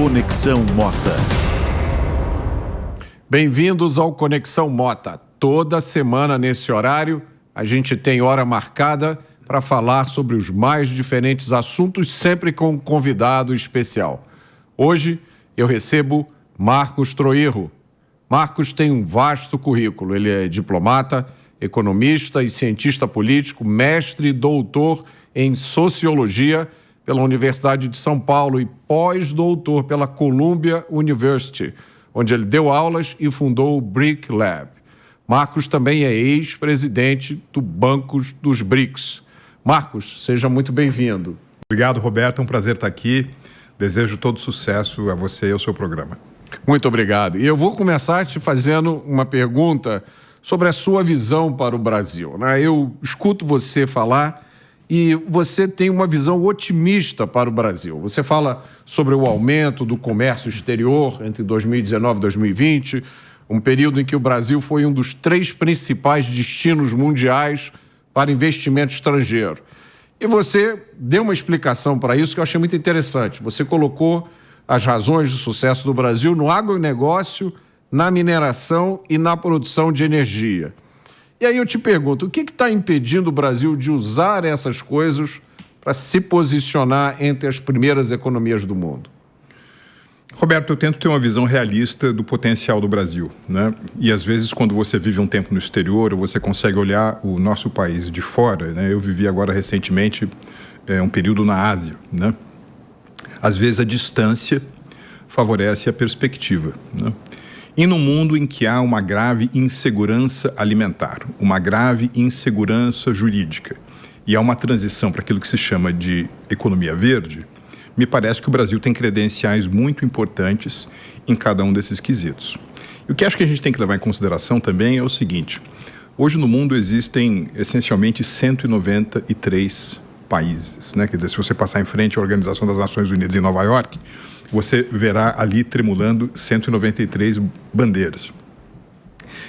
Conexão Mota. Bem-vindos ao Conexão Mota. Toda semana nesse horário a gente tem hora marcada para falar sobre os mais diferentes assuntos, sempre com um convidado especial. Hoje eu recebo Marcos Troirro. Marcos tem um vasto currículo. Ele é diplomata, economista e cientista político, mestre e doutor em Sociologia pela Universidade de São Paulo e pós-doutor pela Columbia University, onde ele deu aulas e fundou o BRIC Lab. Marcos também é ex-presidente do Banco dos BRICS. Marcos, seja muito bem-vindo. Obrigado, Roberto. É um prazer estar aqui. Desejo todo sucesso a você e ao seu programa. Muito obrigado. E eu vou começar te fazendo uma pergunta sobre a sua visão para o Brasil, né? Eu escuto você falar e você tem uma visão otimista para o Brasil. Você fala sobre o aumento do comércio exterior entre 2019 e 2020, um período em que o Brasil foi um dos 3 principais destinos mundiais para investimento estrangeiro. E você deu uma explicação para isso que eu achei muito interessante. Você colocou as razões do sucesso do Brasil no agronegócio, na mineração e na produção de energia. E aí eu te pergunto, o que está impedindo o Brasil de usar essas coisas para se posicionar entre as primeiras economias do mundo? Roberto, eu tento ter uma visão realista do potencial do Brasil, né? E às vezes quando você vive um tempo no exterior, você consegue olhar o nosso país de fora, né? Eu vivi agora recentemente um período na Ásia, né? Às vezes a distância favorece a perspectiva, né? E num mundo em que há uma grave insegurança alimentar, uma grave insegurança jurídica, e há uma transição para aquilo que se chama de economia verde, me parece que o Brasil tem credenciais muito importantes em cada um desses quesitos. E o que acho que a gente tem que levar em consideração também é o seguinte: hoje no mundo existem essencialmente 193 países, né? Quer dizer, se você passar em frente à Organização das Nações Unidas em Nova York, você verá ali tremulando 193 bandeiras.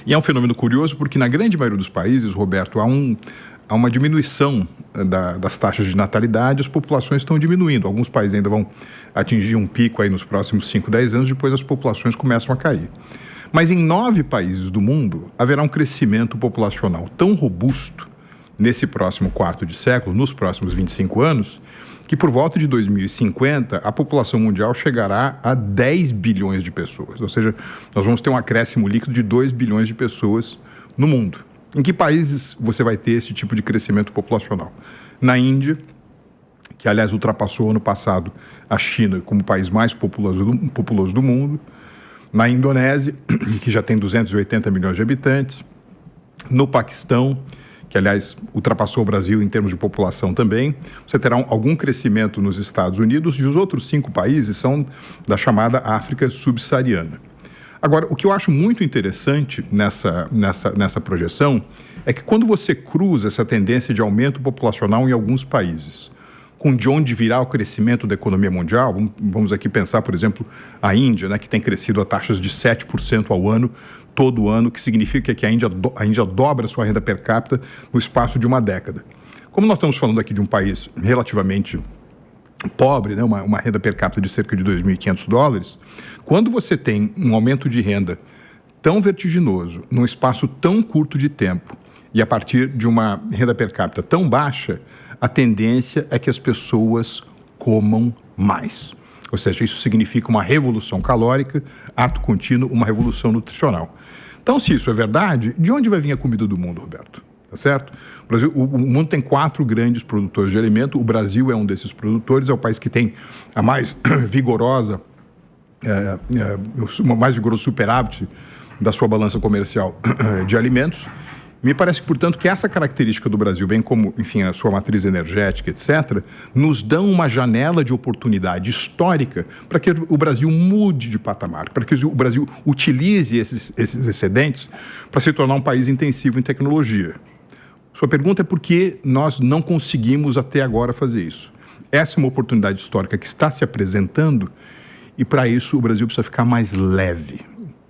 E é um fenômeno curioso porque na grande maioria dos países, Roberto, há uma diminuição das taxas de natalidade, as populações estão diminuindo. Alguns países ainda vão atingir um pico aí nos próximos 5, 10 anos, depois as populações começam a cair. Mas em 9 países do mundo haverá um crescimento populacional tão robusto nesse próximo quarto de século, nos próximos 25 anos, que por volta de 2050 a população mundial chegará a 10 bilhões de pessoas. Ou seja, nós vamos ter um acréscimo líquido de 2 bilhões de pessoas no mundo. Em que países você vai ter esse tipo de crescimento populacional? Na Índia, que aliás ultrapassou ano passado a China como o país mais populoso do mundo. Na Indonésia, que já tem 280 milhões de habitantes. No Paquistão, que aliás ultrapassou o Brasil em termos de população também. Você terá algum crescimento nos Estados Unidos e os outros 5 países são da chamada África subsaariana. Agora, o que eu acho muito interessante nessa projeção é que quando você cruza essa tendência de aumento populacional em alguns países, com de onde virá o crescimento da economia mundial, vamos aqui pensar, por exemplo, a Índia, né, que tem crescido a taxas de 7% ao ano, todo ano, que significa que a Índia dobra sua renda per capita no espaço de uma década. Como nós estamos falando aqui de um país relativamente pobre, né, uma renda per capita de cerca de $2.500, quando você tem um aumento de renda tão vertiginoso, num espaço tão curto de tempo, e a partir de uma renda per capita tão baixa, a tendência é que as pessoas comam mais. Ou seja, isso significa uma revolução calórica, ato contínuo, uma revolução nutricional. Então, se isso é verdade, de onde vai vir a comida do mundo, Roberto? Tá certo? O mundo tem 4 grandes produtores de alimento, o Brasil é um desses produtores, é o país que tem a mais vigorosa, mais vigoroso superávit da sua balança comercial de alimentos. Me parece, portanto, que essa característica do Brasil, bem como, enfim, a sua matriz energética, etc., nos dão uma janela de oportunidade histórica para que o Brasil mude de patamar, para que o Brasil utilize esses excedentes para se tornar um país intensivo em tecnologia. Sua pergunta é por que nós não conseguimos até agora fazer isso. Essa é uma oportunidade histórica que está se apresentando e, para isso, o Brasil precisa ficar mais leve.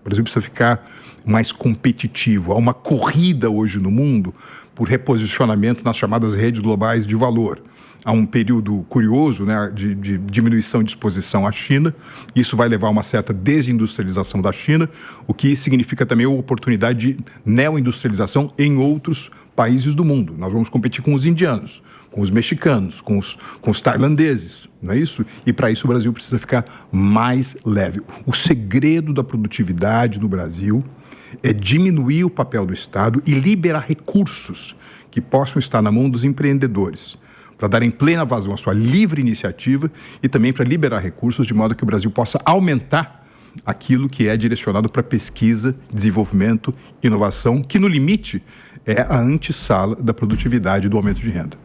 O Brasil precisa ficar mais competitivo. Há uma corrida hoje no mundo por reposicionamento nas chamadas redes globais de valor. a um período curioso, né, de diminuição de exposição à China. Isso vai levar a uma certa desindustrialização da China, o que significa também a oportunidade de neoindustrialização em outros países do mundo. Nós vamos competir com os indianos, com os mexicanos, com os tailandeses, não é isso? E para isso o Brasil precisa ficar mais leve. O segredo da produtividade no Brasil é diminuir o papel do Estado e liberar recursos que possam estar na mão dos empreendedores, para darem plena vazão à sua livre iniciativa e também para liberar recursos de modo que o Brasil possa aumentar aquilo que é direcionado para pesquisa, desenvolvimento, inovação, que no limite é a antessala da produtividade e do aumento de renda.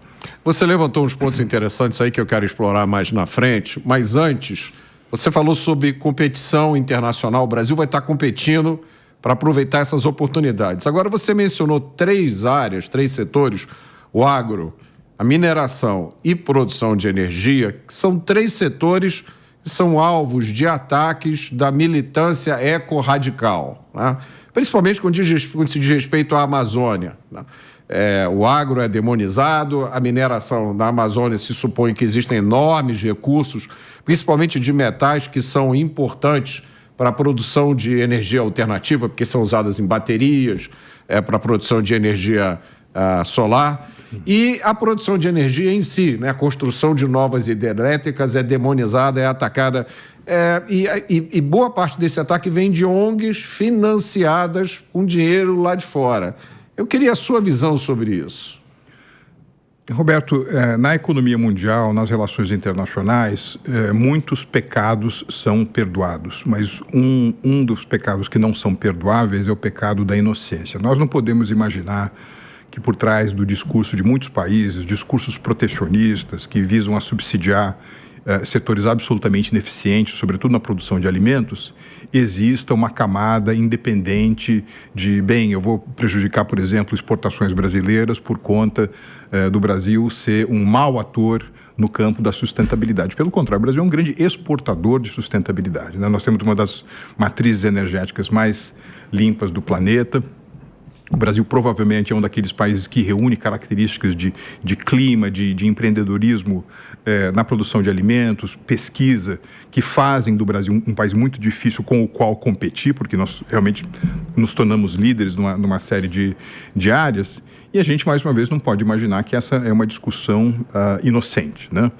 Você levantou uns pontos interessantes aí que eu quero explorar mais na frente, mas antes, você falou sobre competição internacional. O Brasil vai estar competindo para aproveitar essas oportunidades. Agora, você mencionou 3 áreas, 3 setores, o agro, a mineração e produção de energia, que são 3 setores que são alvos de ataques da militância eco-radical, né? Principalmente quando se diz respeito à Amazônia, né? O agro é demonizado, a mineração na Amazônia se supõe que existem enormes recursos, principalmente de metais que são importantes para a produção de energia alternativa, porque são usadas em baterias, para a produção de energia solar. E a produção de energia em si, né? A construção de novas hidrelétricas é demonizada, é atacada. E boa parte desse ataque vem de ONGs financiadas com dinheiro lá de fora. Eu queria a sua visão sobre isso. Roberto, na economia mundial, nas relações internacionais, muitos pecados são perdoados, mas um dos pecados que não são perdoáveis é o pecado da inocência. Nós não podemos imaginar que por trás do discurso de muitos países, discursos protecionistas que visam a subsidiar setores absolutamente ineficientes, sobretudo na produção de alimentos, exista uma camada independente de, eu vou prejudicar, por exemplo, exportações brasileiras por conta do Brasil ser um mau ator no campo da sustentabilidade. Pelo contrário, o Brasil é um grande exportador de sustentabilidade, né? Nós temos uma das matrizes energéticas mais limpas do planeta. O Brasil provavelmente é um daqueles países que reúne características de clima, de empreendedorismo na produção de alimentos, pesquisa, que fazem do Brasil um país muito difícil com o qual competir, porque nós realmente nos tornamos líderes numa série de áreas, e a gente, mais uma vez, não pode imaginar que essa é uma discussão inocente, né?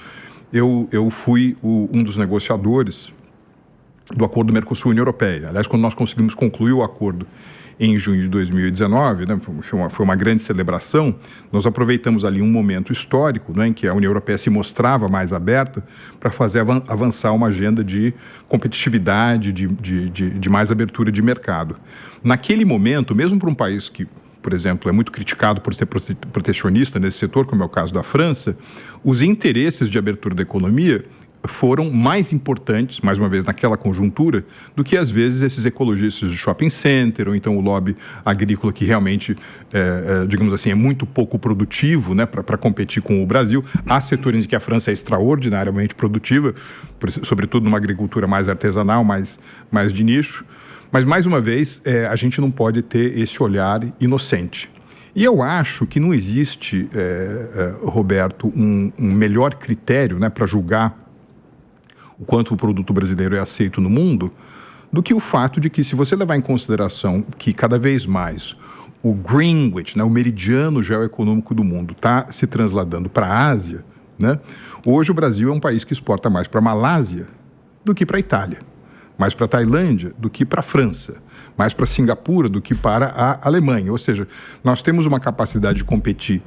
Eu fui um dos negociadores do acordo Mercosul-União Europeia. Aliás, quando nós conseguimos concluir o acordo em junho de 2019, né, foi uma grande celebração. Nós aproveitamos ali um momento histórico, né, em que a União Europeia se mostrava mais aberta para fazer avançar uma agenda de competitividade, de mais abertura de mercado. Naquele momento, mesmo para um país que, por exemplo, é muito criticado por ser protecionista nesse setor, como é o caso da França, os interesses de abertura da economia foram mais importantes, mais uma vez, naquela conjuntura, do que, às vezes, esses ecologistas de shopping center, ou então o lobby agrícola que realmente, digamos assim, é muito pouco produtivo, né, para competir com o Brasil. Há setores em que a França é extraordinariamente produtiva, sobretudo numa agricultura mais artesanal, mais de nicho. Mas, mais uma vez, a gente não pode ter esse olhar inocente. E eu acho que não existe, Roberto, um melhor critério, né, para julgar o quanto o produto brasileiro é aceito no mundo, do que o fato de que, se você levar em consideração que cada vez mais o Greenwich, né, o meridiano geoeconômico do mundo, está se transladando para a Ásia, né, hoje o Brasil é um país que exporta mais para a Malásia do que para a Itália, mais para a Tailândia do que para a França, mais para Singapura do que para a Alemanha. Ou seja, nós temos uma capacidade de competir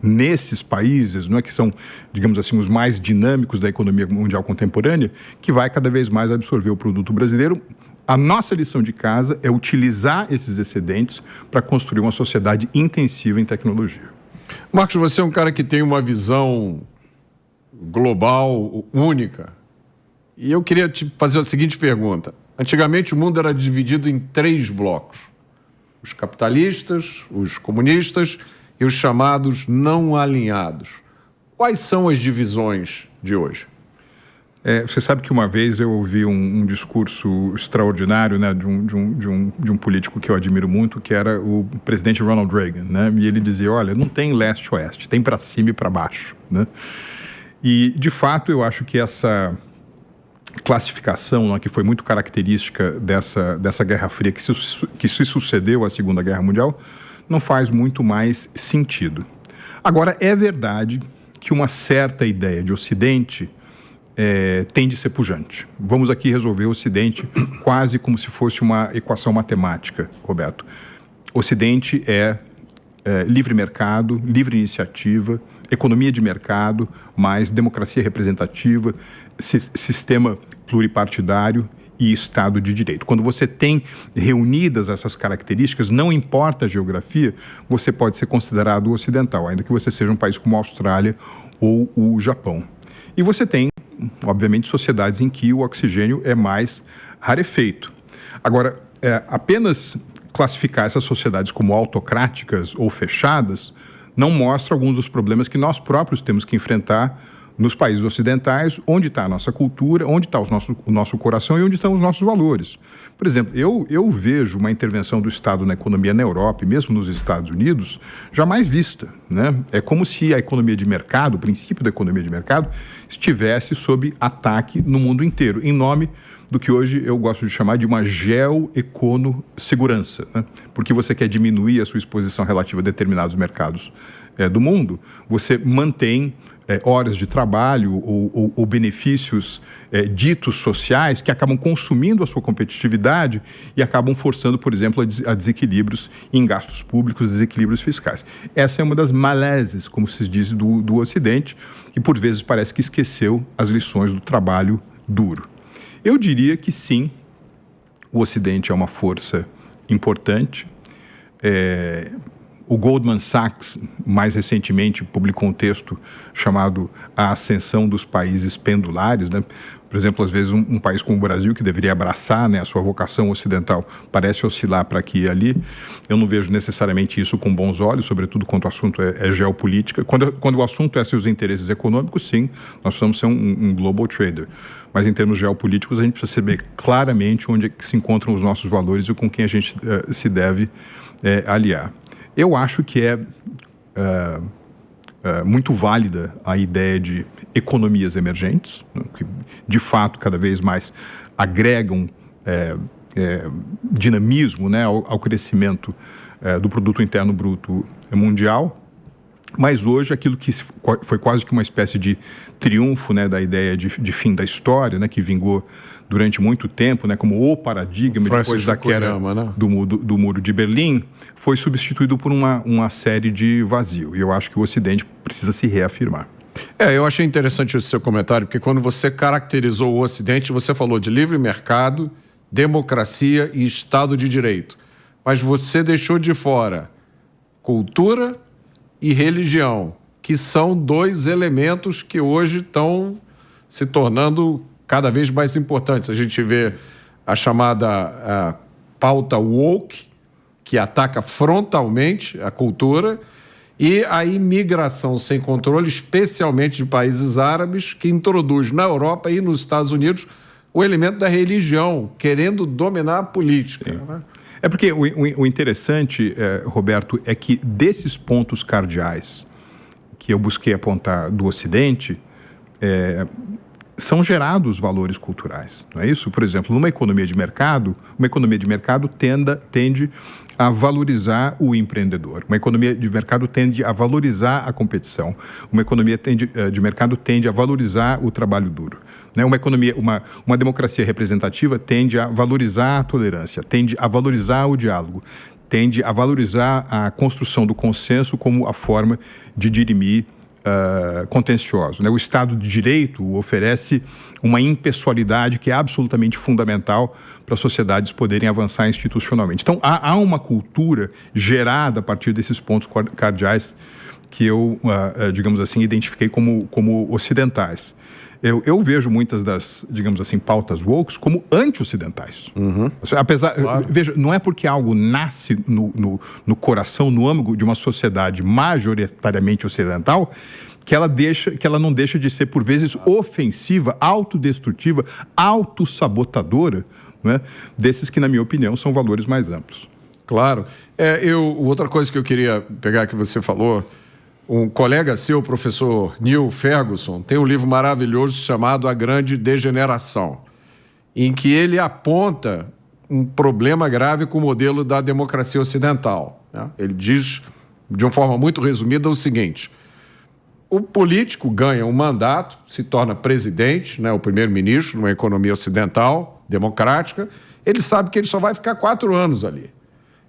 nesses países, não é, que são, digamos assim, os mais dinâmicos da economia mundial contemporânea, que vai cada vez mais absorver o produto brasileiro. A nossa lição de casa é utilizar esses excedentes para construir uma sociedade intensiva em tecnologia. Marcos, você é um cara que tem uma visão global única. E eu queria te fazer a seguinte pergunta. Antigamente o mundo era dividido em 3 blocos. Os capitalistas, os comunistas e os chamados não alinhados. Quais são as divisões de hoje? Você sabe que uma vez eu ouvi um discurso extraordinário, né, de um político que eu admiro muito, que era o presidente Ronald Reagan, né? E ele dizia, olha, não tem leste-oeste, tem para cima e para baixo, né? E, de fato, eu acho que essa classificação, né, que foi muito característica dessa Guerra Fria que se sucedeu à Segunda Guerra Mundial, não faz muito mais sentido. Agora, é verdade que uma certa ideia de Ocidente tende a ser pujante. Vamos aqui resolver o Ocidente quase como se fosse uma equação matemática, Roberto. Ocidente é livre mercado, livre iniciativa, economia de mercado, mais democracia representativa, sistema pluripartidário e Estado de Direito. Quando você tem reunidas essas características, não importa a geografia, você pode ser considerado ocidental, ainda que você seja um país como a Austrália ou o Japão. E você tem, obviamente, sociedades em que o oxigênio é mais rarefeito. Agora, apenas classificar essas sociedades como autocráticas ou fechadas não mostra alguns dos problemas que nós próprios temos que enfrentar nos países ocidentais, onde está a nossa cultura, onde está o nosso coração e onde estão os nossos valores. Por exemplo, eu vejo uma intervenção do Estado na economia na Europa e mesmo nos Estados Unidos jamais vista, né? É como se a economia de mercado, o princípio da economia de mercado, estivesse sob ataque no mundo inteiro, em nome do que hoje eu gosto de chamar de uma geoeconossegurança, né? Porque você quer diminuir a sua exposição relativa a determinados mercados do mundo, você mantém horas de trabalho ou benefícios ditos sociais que acabam consumindo a sua competitividade e acabam forçando, por exemplo, a desequilíbrios em gastos públicos, desequilíbrios fiscais. Essa é uma das maleses, como se diz, do Ocidente, que por vezes parece que esqueceu as lições do trabalho duro. Eu diria que sim, o Ocidente é uma força importante. O Goldman Sachs, mais recentemente, publicou um texto chamado A Ascensão dos Países Pendulares, né? Por exemplo, às vezes um país como o Brasil, que deveria abraçar, né, a sua vocação ocidental, parece oscilar para aqui e ali. Eu não vejo necessariamente isso com bons olhos, sobretudo quando o assunto é geopolítica. Quando o assunto é seus interesses econômicos, sim, nós precisamos ser um global trader. Mas em termos geopolíticos, a gente precisa saber claramente onde é que se encontram os nossos valores e com quem a gente se deve aliar. Eu acho que é muito válida a ideia de economias emergentes, né, que de fato cada vez mais agregam dinamismo, né, ao crescimento do produto interno bruto mundial. Mas hoje aquilo que foi quase que uma espécie de triunfo, né, da ideia de fim da história, né, que vingou durante muito tempo, né, como o paradigma depois da queda, né, do muro de Berlim, foi substituído por uma série de vazio. E eu acho que o Ocidente precisa se reafirmar. Eu achei interessante esse seu comentário, porque quando você caracterizou o Ocidente, você falou de livre mercado, democracia e Estado de Direito. Mas você deixou de fora cultura e religião, que são dois elementos que hoje estão se tornando cada vez mais importantes. A gente vê a chamada pauta woke, que ataca frontalmente a cultura, e a imigração sem controle, especialmente de países árabes, que introduz na Europa e nos Estados Unidos o elemento da religião, querendo dominar a política. Né? É porque o interessante, Roberto, é que desses pontos cardeais que eu busquei apontar do Ocidente, são gerados valores culturais, não é isso? Por exemplo, numa economia de mercado, tende a valorizar o empreendedor. Uma economia de mercado tende a valorizar a competição. Uma economia de mercado tende a valorizar o trabalho duro. Né? Uma democracia representativa tende a valorizar a tolerância, tende a valorizar o diálogo, tende a valorizar a construção do consenso como a forma de dirimir contencioso. Né? O Estado de Direito oferece uma impessoalidade que é absolutamente fundamental para as sociedades poderem avançar institucionalmente. Então, há uma cultura gerada a partir desses pontos cardeais que eu, digamos assim, identifiquei como ocidentais. Eu vejo muitas das, digamos assim, pautas woke como anti-ocidentais. Uhum. Claro. Veja, não é porque algo nasce no coração, no âmago de uma sociedade majoritariamente ocidental que ela não deixa de ser, por vezes, ofensiva, autodestrutiva, autossabotadora, né, desses que, na minha opinião, são valores mais amplos. Claro. Outra coisa que eu queria pegar que você falou, Um colega seu, o professor Neil Ferguson, tem um livro maravilhoso chamado A Grande Degeneração, em que ele aponta um problema grave com o modelo da democracia ocidental, né? Ele diz, de uma forma muito resumida, o seguinte: o político ganha um mandato, se torna presidente, né, o primeiro-ministro, numa economia ocidental, democrática, ele sabe que ele só vai ficar 4 anos ali.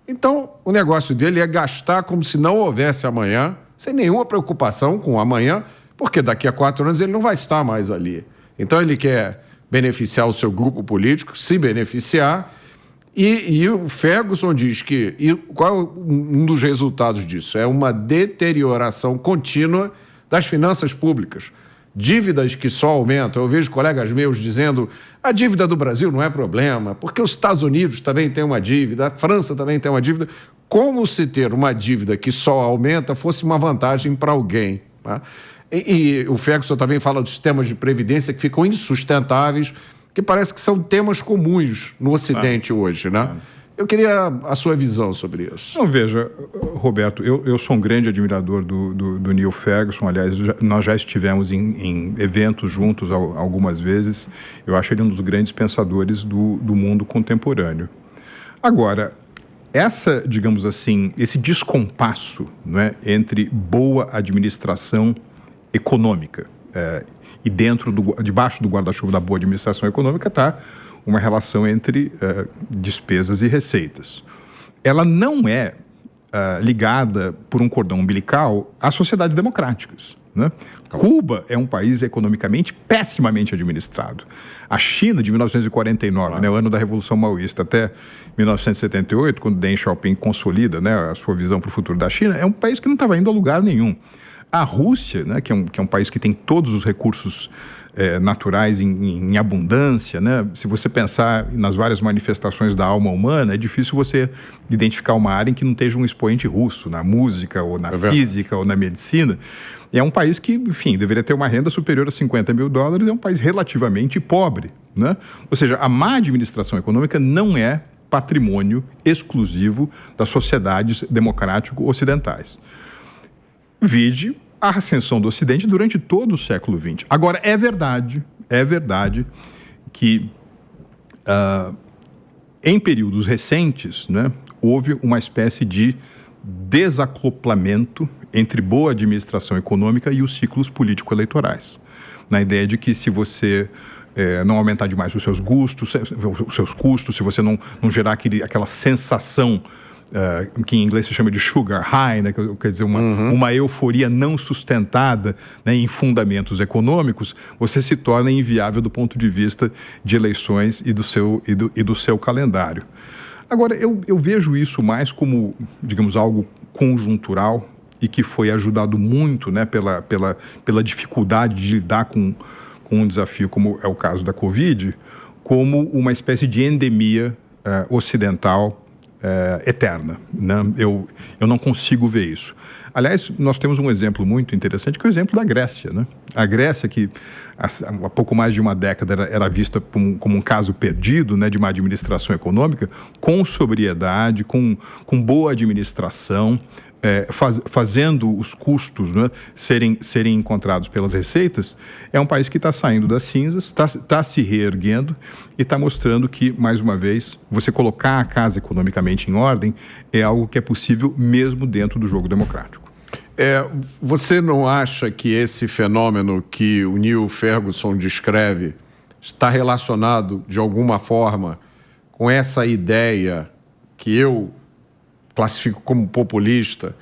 Então, o negócio dele é gastar como se não houvesse amanhã, sem nenhuma preocupação com o amanhã, porque daqui a 4 anos ele não vai estar mais ali. Então, ele quer beneficiar o seu grupo político, se beneficiar, e o Ferguson diz que... E qual é um dos resultados disso? É uma deterioração contínua das finanças públicas. Dívidas que só aumentam. Eu vejo colegas meus dizendo: a dívida do Brasil não é problema, porque os Estados Unidos também têm uma dívida, a França também tem uma dívida. Como se ter uma dívida que só aumenta fosse uma vantagem para alguém, tá? E o Ferguson também fala dos sistemas de previdência que ficam insustentáveis, que parece que são temas comuns no Ocidente hoje, né? Eu queria a sua visão sobre isso. Não, veja, Roberto, eu sou um grande admirador do Neil Ferguson. Aliás, nós já estivemos em eventos juntos algumas vezes. Eu acho ele um dos grandes pensadores do mundo contemporâneo. Agora, digamos assim, esse descompasso, né, entre boa administração econômica e debaixo do guarda-chuva da boa administração econômica está uma relação entre despesas e receitas. Ela não é ligada por um cordão umbilical às sociedades democráticas, né? Cuba é um país economicamente pessimamente administrado. A China, de 1949, né, o ano da Revolução Maoísta, até 1978, quando Deng Xiaoping consolida, né, a sua visão para o futuro da China, é um país que não estava indo a lugar nenhum. A Rússia, né, que é um país que tem todos os recursos naturais em abundância, né? Se você pensar nas várias manifestações da alma humana, é difícil você identificar uma área em que não esteja um expoente russo, na música, ou na física, ou na medicina. É um país que, enfim, deveria ter uma renda superior a $50 mil, é um país relativamente pobre, né? Ou seja, a má administração econômica não é patrimônio exclusivo das sociedades democrático-ocidentais. Vide a ascensão do Ocidente durante todo o século XX. Agora, é verdade que em períodos recentes, né, houve uma espécie de desacoplamento entre boa administração econômica e os ciclos político-eleitorais. Na ideia de que se você não aumentar demais os seus custos, se você não gerar aquela sensação que em inglês se chama de sugar high, né? Quer dizer, uma euforia não sustentada, né, em fundamentos econômicos, você se torna inviável do ponto de vista de eleições e do seu calendário. Agora, eu vejo isso mais como, digamos, algo conjuntural e que foi ajudado muito, né, pela dificuldade de lidar com um desafio como é o caso da Covid, como uma espécie de endemia ocidental eterna, né? Eu não consigo ver isso. Aliás, nós temos um exemplo muito interessante, que é o exemplo da Grécia, né? A Grécia, que há pouco mais de uma década era vista como um caso perdido, né, de uma administração econômica, com sobriedade, com boa administração, fazendo os custos, né, serem encontrados pelas receitas, é um país que está saindo das cinzas, está se reerguendo e está mostrando que, mais uma vez, você colocar a casa economicamente em ordem é algo que é possível mesmo dentro do jogo democrático. Você não acha que esse fenômeno que o Neil Ferguson descreve está relacionado, de alguma forma, com essa ideia que eu classifico como populista,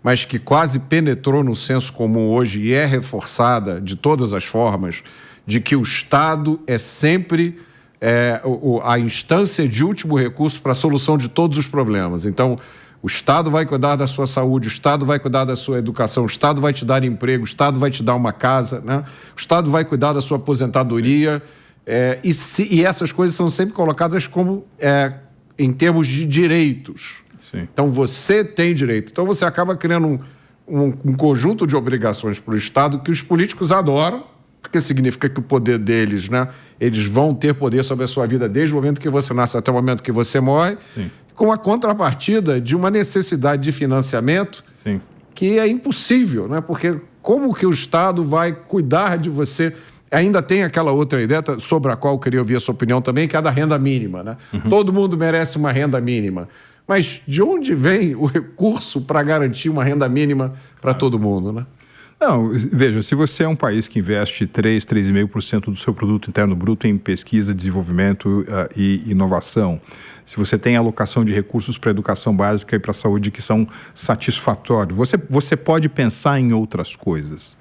mas que quase penetrou no senso comum hoje e é reforçada de todas as formas, de que o Estado é sempre a instância de último recurso para a solução de todos os problemas? Então, o Estado vai cuidar da sua saúde, o Estado vai cuidar da sua educação, o Estado vai te dar emprego, o Estado vai te dar uma casa, né? O Estado vai cuidar da sua aposentadoria, e essas coisas são sempre colocadas como em termos de direitos. Sim. Então, você tem direito. Então, você acaba criando um conjunto de obrigações para o Estado que os políticos adoram, porque significa que o poder deles, né? Eles vão ter poder sobre a sua vida desde o momento que você nasce até o momento que você morre. Sim. Com a contrapartida de uma necessidade de financiamento. Sim. que é impossível, né? Porque como que o Estado vai cuidar de você? Ainda tem aquela outra ideia sobre a qual eu queria ouvir a sua opinião também, que é a da renda mínima, né? Todo mundo merece uma renda mínima. Mas de onde vem o recurso para garantir uma renda mínima para todo mundo, né? Não, veja, se você é um país que investe 3,5% do seu produto interno bruto em pesquisa, desenvolvimento e inovação, se você tem alocação de recursos para a educação básica e para a saúde que são satisfatórios, você pode pensar em outras coisas.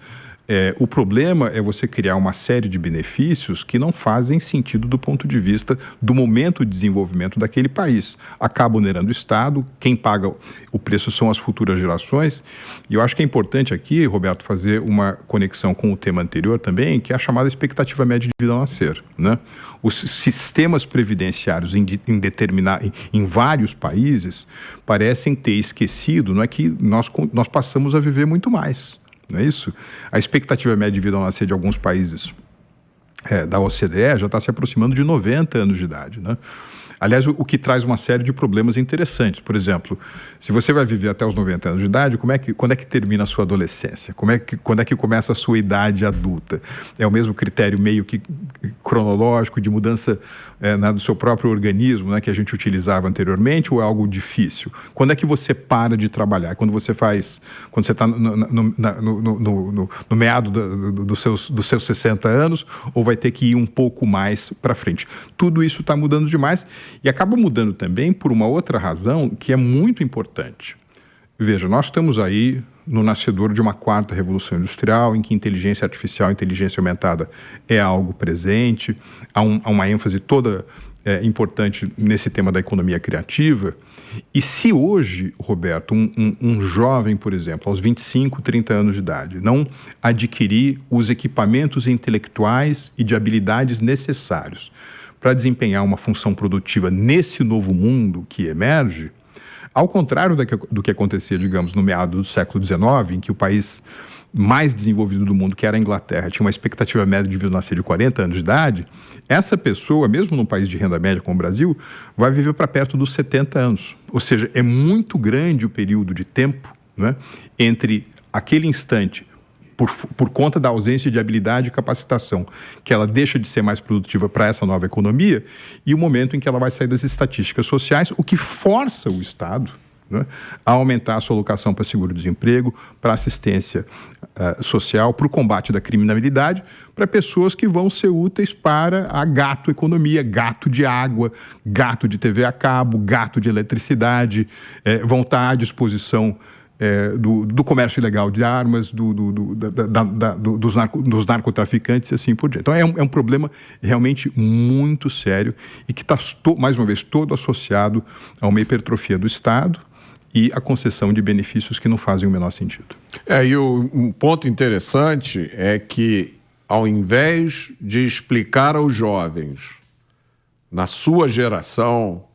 O problema é você criar uma série de benefícios que não fazem sentido do ponto de vista do momento de desenvolvimento daquele país. Acaba onerando o Estado, quem paga o preço são as futuras gerações. E eu acho que é importante aqui, Roberto, fazer uma conexão com o tema anterior também, que é a chamada expectativa média de vida ao nascer, né? Os sistemas previdenciários em vários países parecem ter esquecido, não é que nós passamos a viver muito mais. Não é isso? A expectativa média de vida ao nascer de alguns países da OCDE já está se aproximando de 90 anos de idade, né? Aliás, o que traz uma série de problemas interessantes. Por exemplo, se você vai viver até os 90 anos de idade, quando é que termina a sua adolescência? Quando é que começa a sua idade adulta? É o mesmo critério meio que cronológico de mudança do seu próprio organismo, né, que a gente utilizava anteriormente, ou é algo difícil? Quando é que você para de trabalhar? Quando você está no meado dos seus 60 anos, ou vai ter que ir um pouco mais para frente? Tudo isso está mudando demais. E acaba mudando também por uma outra razão que é muito importante. Veja, nós estamos aí no nascedor de uma quarta revolução industrial, em que inteligência artificial, inteligência aumentada é algo presente, há uma ênfase toda importante nesse tema da economia criativa. E se hoje, Roberto, um jovem, por exemplo, aos 25, 30 anos de idade, não adquirir os equipamentos intelectuais e de habilidades necessários para desempenhar uma função produtiva nesse novo mundo que emerge, ao contrário do que acontecia, digamos, no meado do século XIX, em que o país mais desenvolvido do mundo, que era a Inglaterra, tinha uma expectativa média de vida nascer de 40 anos de idade, essa pessoa, mesmo num país de renda média como o Brasil, vai viver para perto dos 70 anos. Ou seja, é muito grande o período de tempo, né, entre aquele instante, por conta da ausência de habilidade e capacitação, que ela deixa de ser mais produtiva para essa nova economia, e o momento em que ela vai sair das estatísticas sociais, o que força o Estado, né, a aumentar a sua alocação para seguro-desemprego, para assistência social, para o combate da criminalidade, para pessoas que vão ser úteis para a gato economia, gato de água, gato de TV a cabo, gato de eletricidade, vão estar à disposição do comércio ilegal de armas, dos narcotraficantes e assim por diante. Então é um problema realmente muito sério e que está, mais uma vez, todo associado a uma hipertrofia do Estado e a concessão de benefícios que não fazem o menor sentido. E um ponto interessante é que, ao invés de explicar aos jovens, na sua geração,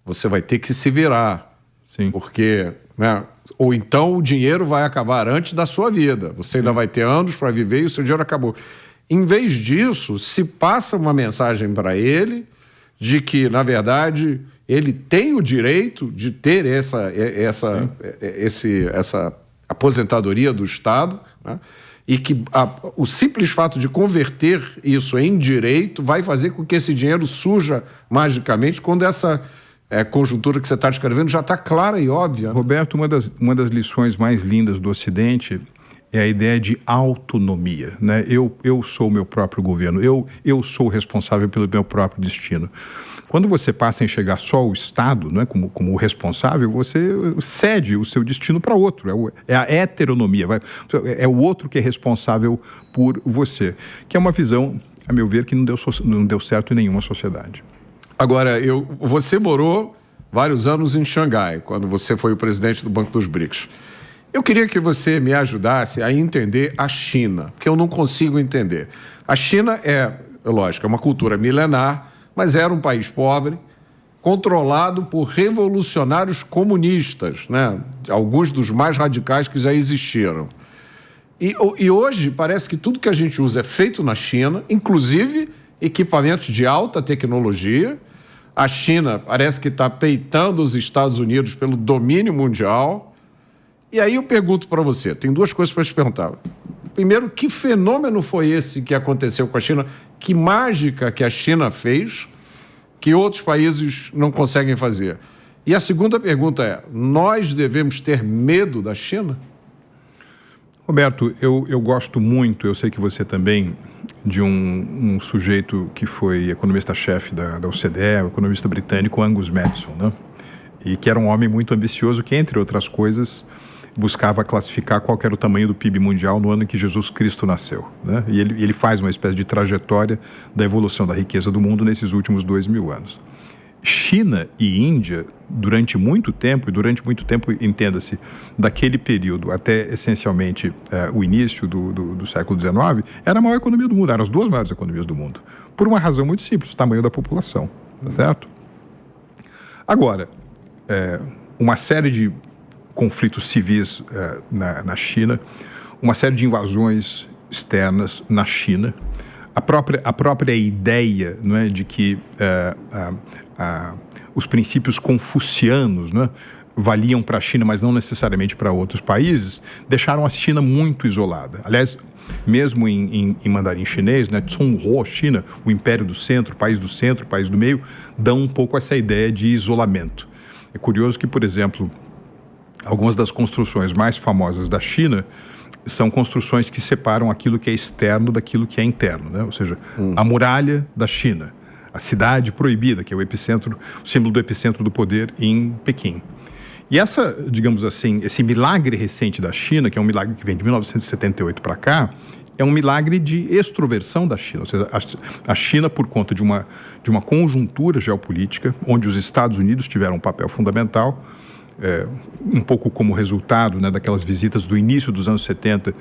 você vai ter que se virar. Sim. Porque, né, ou então o dinheiro vai acabar antes da sua vida. Você ainda vai ter anos para viver e o seu dinheiro acabou. Em vez disso, se passa uma mensagem para ele de que, na verdade, ele tem o direito de ter essa aposentadoria do Estado, né? E que o simples fato de converter isso em direito vai fazer com que esse dinheiro surja magicamente quando essa conjuntura que você está descrevendo já está clara e óbvia. Roberto, uma das lições mais lindas do Ocidente é a ideia de autonomia, né? Eu sou o meu próprio governo, eu sou responsável pelo meu próprio destino. Quando você passa a enxergar só o Estado, né, como o responsável, você cede o seu destino para outro. É a heteronomia. É o outro que é responsável por você. Que é uma visão, a meu ver, que não deu certo em nenhuma sociedade. Agora, você morou vários anos em Xangai, quando você foi o presidente do Banco dos BRICS. Eu queria que você me ajudasse a entender a China, porque eu não consigo entender. A China lógico, é uma cultura milenar, mas era um país pobre, controlado por revolucionários comunistas, né? Alguns dos mais radicais que já existiram. E hoje parece que tudo que a gente usa é feito na China, inclusive equipamentos de alta tecnologia. A China parece que está peitando os Estados Unidos pelo domínio mundial. E aí eu pergunto para você, tem duas coisas para te perguntar. Primeiro, que fenômeno foi esse que aconteceu com a China? Que mágica que a China fez que outros países não conseguem fazer? E a segunda pergunta é, nós devemos ter medo da China? Roberto, eu gosto muito, eu sei que você também, de um sujeito que foi economista-chefe da OCDE, o economista britânico Angus Maddison, né? E que era um homem muito ambicioso que, entre outras coisas, buscava classificar qual era o tamanho do PIB mundial no ano em que Jesus Cristo nasceu, né? E ele faz uma espécie de trajetória da evolução da riqueza do mundo nesses últimos 2000 anos. China e Índia, durante muito tempo, entenda-se, daquele período até essencialmente o início do século XIX, era a maior economia do mundo, eram as duas maiores economias do mundo, por uma razão muito simples, o tamanho da população, tá certo? Agora, uma série de conflitos civis na China, uma série de invasões externas na China, a própria ideia, não é, de que os princípios confucianos, né, valiam para a China, mas não necessariamente para outros países, deixaram a China muito isolada. Aliás, mesmo em mandarim chinês, né, Zhonghuo, China, o império do centro, país do meio, dão um pouco essa ideia de isolamento. É curioso que, por exemplo, algumas das construções mais famosas da China são construções que separam aquilo que é externo daquilo que é interno, né? Ou seja, a muralha da China, a cidade proibida, que é o símbolo do epicentro do poder em Pequim. E digamos assim, esse milagre recente da China, que é um milagre que vem de 1978 para cá, é um milagre de extroversão da China. Ou seja, a China, por conta de uma conjuntura geopolítica, onde os Estados Unidos tiveram um papel fundamental, um pouco como resultado, né, daquelas visitas do início dos anos 70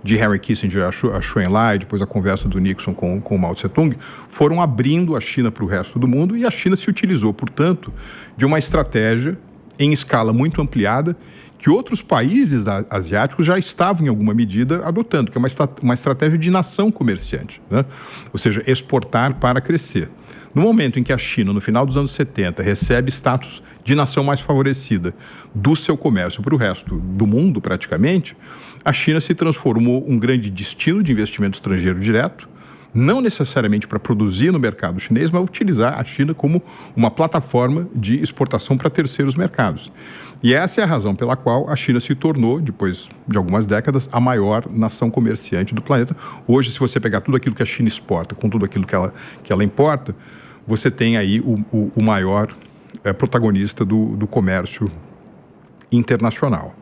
de Henry Kissinger a Zhou Enlai, depois a conversa do Nixon com o Mao Tse-tung, foram abrindo a China para o resto do mundo, e a China se utilizou, portanto, de uma estratégia em escala muito ampliada que outros países asiáticos já estavam, em alguma medida, adotando, que é uma estratégia de nação comerciante, né? Ou seja, exportar para crescer. No momento em que a China, no final dos anos 70, recebe status de nação mais favorecida do seu comércio para o resto do mundo, praticamente, a China se transformou um grande destino de investimento estrangeiro direto, não necessariamente para produzir no mercado chinês, mas utilizar a China como uma plataforma de exportação para terceiros mercados. E essa é a razão pela qual a China se tornou, depois de algumas décadas, a maior nação comerciante do planeta. Hoje, se você pegar tudo aquilo que a China exporta com tudo aquilo que ela importa, você tem aí o maior protagonista do comércio internacional.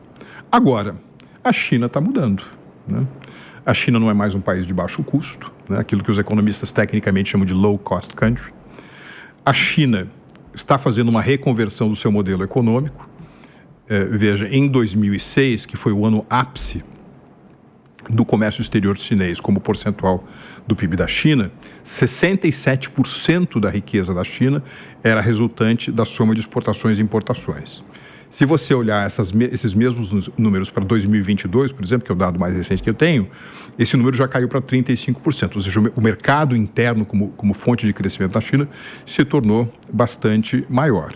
Agora, a China está mudando, né? A China não é mais um país de baixo custo, né? Aquilo que os economistas tecnicamente chamam de low cost country. A China está fazendo uma reconversão do seu modelo econômico. Veja, em 2006, que foi o ano ápice do comércio exterior chinês como percentual do PIB da China, 67% da riqueza da China era resultante da soma de exportações e importações. Se você olhar esses mesmos números para 2022, por exemplo, que é o dado mais recente que eu tenho, esse número já caiu para 35%. Ou seja, o mercado interno como fonte de crescimento na China se tornou bastante maior.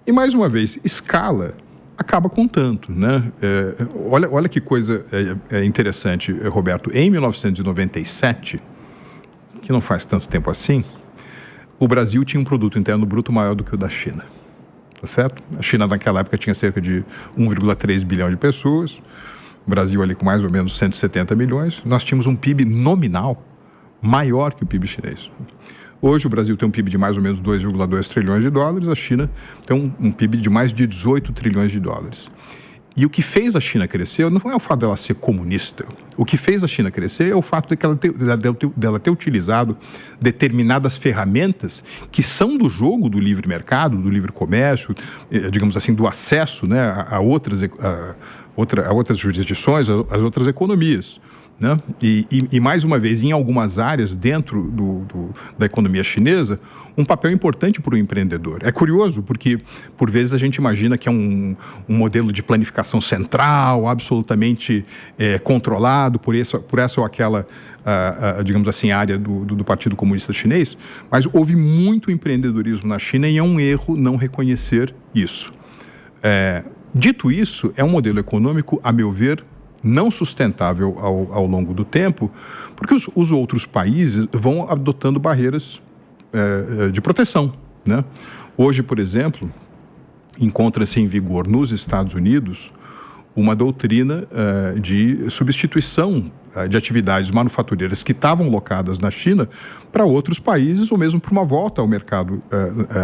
E, mais uma vez, escala acaba contando, né? Olha que coisa interessante, Roberto. Em 1997, que não faz tanto tempo assim, o Brasil tinha um produto interno bruto maior do que o da China. Tá certo? A China naquela época tinha cerca de 1,3 bilhão de pessoas, o Brasil ali com mais ou menos 170 milhões, nós tínhamos um PIB nominal maior que o PIB chinês. Hoje o Brasil tem um PIB de mais ou menos 2,2 trilhões de dólares, a China tem um PIB de mais de 18 trilhões de dólares. E o que fez a China crescer não é o fato dela ser comunista. O que fez a China crescer é o fato dela ter utilizado determinadas ferramentas que são do jogo do livre mercado, do livre comércio, digamos assim, do acesso, né, a outras jurisdições, às outras economias, né? E mais uma vez, em algumas áreas dentro da economia chinesa, um papel importante para o empreendedor. É curioso porque, por vezes, a gente imagina que é um modelo de planificação central, absolutamente controlado por essa ou aquela, digamos assim, área do Partido Comunista Chinês, mas houve muito empreendedorismo na China e é um erro não reconhecer isso. Dito isso, é um modelo econômico, a meu ver, não sustentável ao longo do tempo, porque os outros países vão adotando barreiras de proteção, né? Hoje, por exemplo, encontra-se em vigor nos Estados Unidos uma doutrina de substituição de atividades manufatureiras que estavam locadas na China para outros países ou mesmo para uma volta ao mercado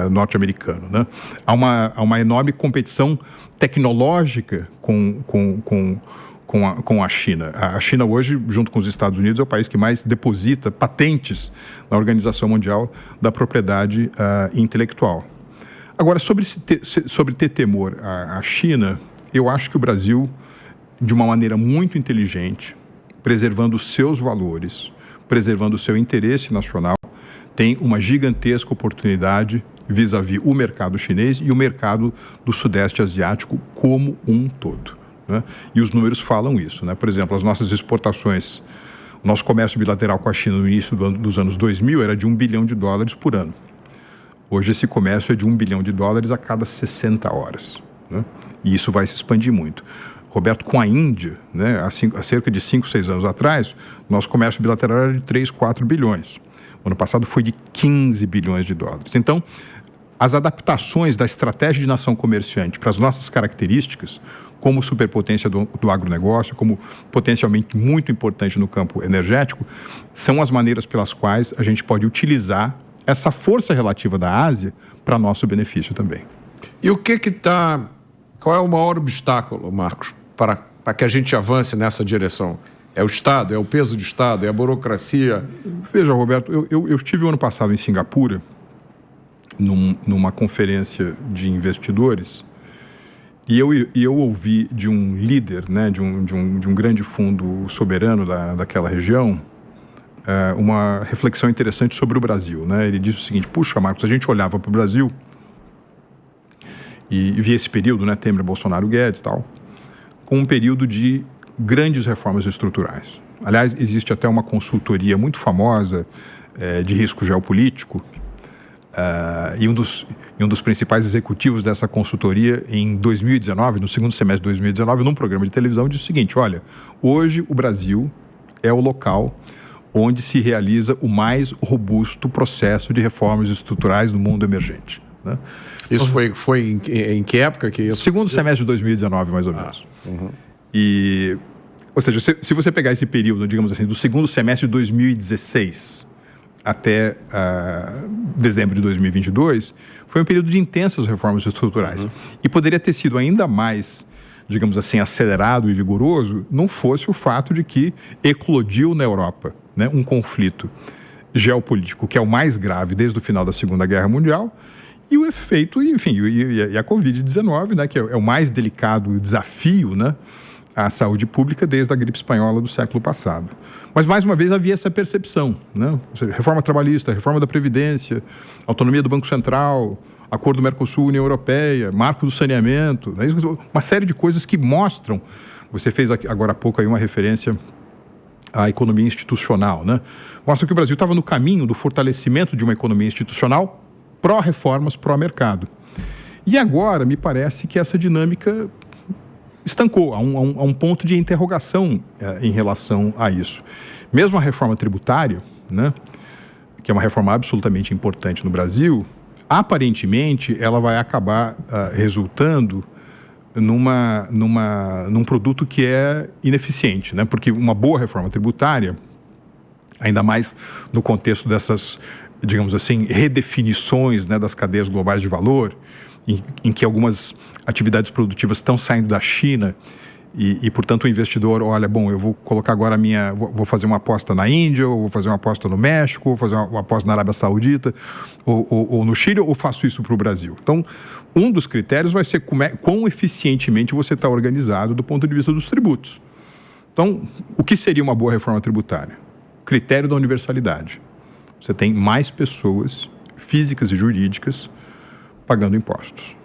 norte-americano, né? Há uma enorme competição tecnológica com a China. A China hoje, junto com os Estados Unidos, é o país que mais deposita patentes na Organização Mundial da Propriedade Intelectual. Agora, sobre ter temor à China, eu acho que o Brasil, de uma maneira muito inteligente, preservando os seus valores, preservando o seu interesse nacional, tem uma gigantesca oportunidade vis-à-vis o mercado chinês e o mercado do Sudeste Asiático como um todo, né? E os números falam isso, né? Por exemplo, as nossas exportações, o nosso comércio bilateral com a China no início dos anos 2000 era de $1 bilhão por ano. Hoje esse comércio é de $1 bilhão a cada 60 horas, né? E isso vai se expandir muito. Roberto, com a Índia, né, há cerca de 5, 6 anos atrás, nosso comércio bilateral era de 3, 4 bilhões. O ano passado foi de $15 bilhões. Então, as adaptações da estratégia de nação comerciante para as nossas características, como superpotência do agronegócio, como potencialmente muito importante no campo energético, são as maneiras pelas quais a gente pode utilizar essa força relativa da Ásia para nosso benefício também. E qual é o maior obstáculo, Marcos, para que a gente avance nessa direção? É o Estado? É o peso do Estado? É a burocracia? Veja, Roberto, eu estive o ano passado em Singapura, numa conferência de investidores, e eu ouvi de um líder, né, de um grande fundo soberano daquela região, uma reflexão interessante sobre o Brasil, né? Ele disse o seguinte: puxa, Marcos, a gente olhava para o Brasil e via esse período, né, Temer, Bolsonaro, Guedes e tal, com um período de grandes reformas estruturais. Aliás, existe até uma consultoria muito famosa de risco geopolítico, e um dos principais executivos dessa consultoria, em 2019, no segundo semestre de 2019, num programa de televisão, disse o seguinte: olha, hoje o Brasil é o local onde se realiza o mais robusto processo de reformas estruturais no mundo emergente, né? Isso foi em que época que isso? Segundo semestre de 2019, mais ou menos. Uhum. Ou seja, se você pegar esse período, digamos assim, do segundo semestre de 2016 até dezembro de 2022, foi um período de intensas reformas estruturais. Uhum. E poderia ter sido ainda mais, digamos assim, acelerado e vigoroso, não fosse o fato de que eclodiu na Europa, né, um conflito geopolítico que é o mais grave desde o final da Segunda Guerra Mundial, e o efeito, enfim, e a Covid-19, né, que é o mais delicado desafio, né, à saúde pública desde a gripe espanhola do século passado. Mas, mais uma vez, havia essa percepção, né? Ou seja, reforma trabalhista, reforma da Previdência, autonomia do Banco Central, acordo do Mercosul, União Europeia, marco do saneamento, né? Uma série de coisas que mostram. Você fez agora há pouco aí uma referência à economia institucional, né? Mostra que o Brasil estava no caminho do fortalecimento de uma economia institucional pró-reformas, pró-mercado. E agora, me parece que essa dinâmica estancou, há um ponto de interrogação em relação a isso. Mesmo a reforma tributária, né, que é uma reforma absolutamente importante no Brasil, aparentemente ela vai acabar resultando num produto que é ineficiente, né? Porque uma boa reforma tributária, ainda mais no contexto dessas, digamos assim, redefinições, né, das cadeias globais de valor, em que algumas atividades produtivas estão saindo da China e, portanto, o investidor, olha, bom, eu vou colocar agora vou fazer uma aposta na Índia, ou vou fazer uma aposta no México, ou vou fazer uma aposta na Arábia Saudita, ou no Chile, ou faço isso para o Brasil. Então, um dos critérios vai ser quão eficientemente você está organizado do ponto de vista dos tributos. Então, o que seria uma boa reforma tributária? Critério da universalidade. Você tem mais pessoas físicas e jurídicas pagando impostos.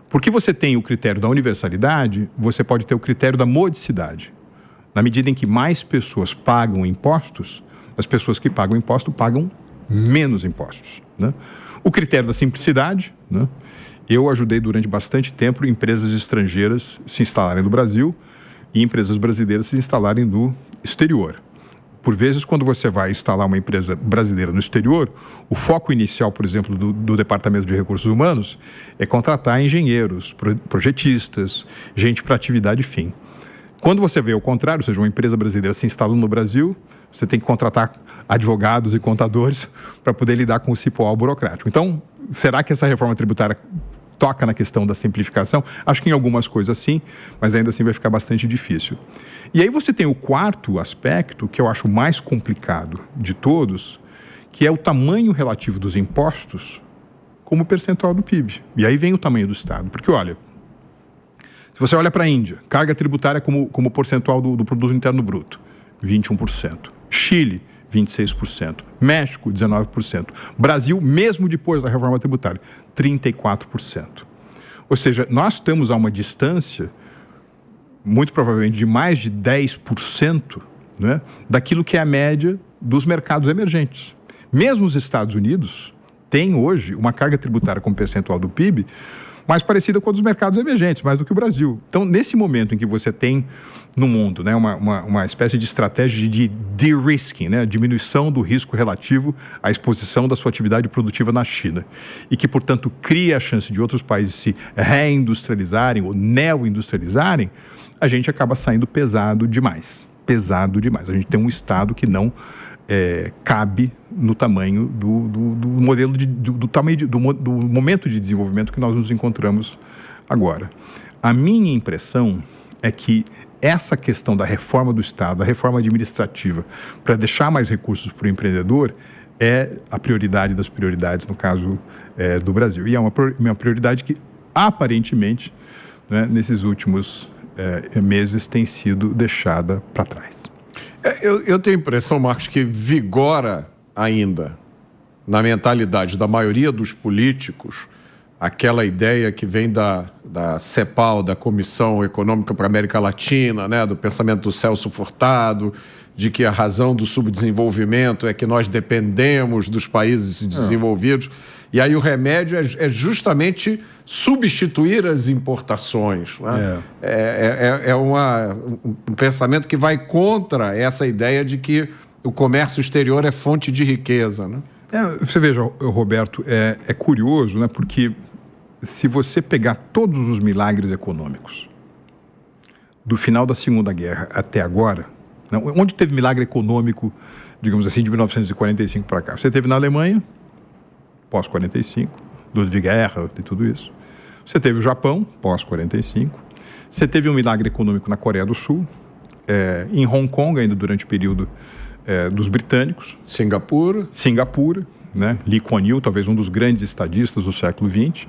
Porque você tem o critério da universalidade, você pode ter o critério da modicidade. Na medida em que mais pessoas pagam impostos, as pessoas que pagam imposto pagam menos impostos, né? O critério da simplicidade, né? Eu ajudei durante bastante tempo empresas estrangeiras se instalarem no Brasil e empresas brasileiras se instalarem no exterior. Por vezes, quando você vai instalar uma empresa brasileira no exterior, o foco inicial, por exemplo, do Departamento de Recursos Humanos é contratar engenheiros, projetistas, gente para atividade fim. Quando você vê o contrário, ou seja, uma empresa brasileira se instalando no Brasil, você tem que contratar advogados e contadores para poder lidar com o cipoal burocrático. Então, será que essa reforma tributária toca na questão da simplificação? Acho que em algumas coisas sim, mas ainda assim vai ficar bastante difícil. E aí você tem o quarto aspecto, que eu acho mais complicado de todos, que é o tamanho relativo dos impostos como percentual do PIB. E aí vem o tamanho do Estado. Porque, olha, se você olha para a Índia, carga tributária como percentual do produto interno bruto, 21%. Chile, 26%. México, 19%. Brasil, mesmo depois da reforma tributária, 34%. Ou seja, nós estamos a uma distância, muito provavelmente de mais de 10%, né, daquilo que é a média dos mercados emergentes. Mesmo os Estados Unidos têm hoje uma carga tributária como percentual do PIB mais parecida com a dos mercados emergentes, mais do que o Brasil. Então, nesse momento em que você tem no mundo, né, uma espécie de estratégia de de-risking, né, diminuição do risco relativo à exposição da sua atividade produtiva na China, e que, portanto, cria a chance de outros países se reindustrializarem ou neo-industrializarem, a gente acaba saindo pesado demais. Pesado demais. A gente tem um Estado que não cabe no tamanho do modelo, do momento de desenvolvimento que nós nos encontramos agora. A minha impressão é que essa questão da reforma do Estado, da reforma administrativa, para deixar mais recursos para o empreendedor, é a prioridade das prioridades, no caso do Brasil. E é uma prioridade que, aparentemente, né, nesses últimos meses tem sido deixada para trás. Eu tenho a impressão, Marcos, que vigora ainda na mentalidade da maioria dos políticos aquela ideia que vem da CEPAL, da Comissão Econômica para a América Latina, né, do pensamento do Celso Furtado, de que a razão do subdesenvolvimento é que nós dependemos dos países desenvolvidos. E aí o remédio é justamente substituir as importações. Né? Um pensamento que vai contra essa ideia de que o comércio exterior é fonte de riqueza. Né? Você veja, Roberto, é curioso, né? Porque se você pegar todos os milagres econômicos do final da Segunda Guerra até agora, né? Onde teve milagre econômico, digamos assim, de 1945 para cá? Você teve na Alemanha, pós-45, Ludwig Erhard e tudo isso. Você teve o Japão, pós-45. Você teve um milagre econômico na Coreia do Sul, em Hong Kong, ainda durante o período dos britânicos. Singapura, né? Lee Kuan Yew, talvez um dos grandes estadistas do século XX.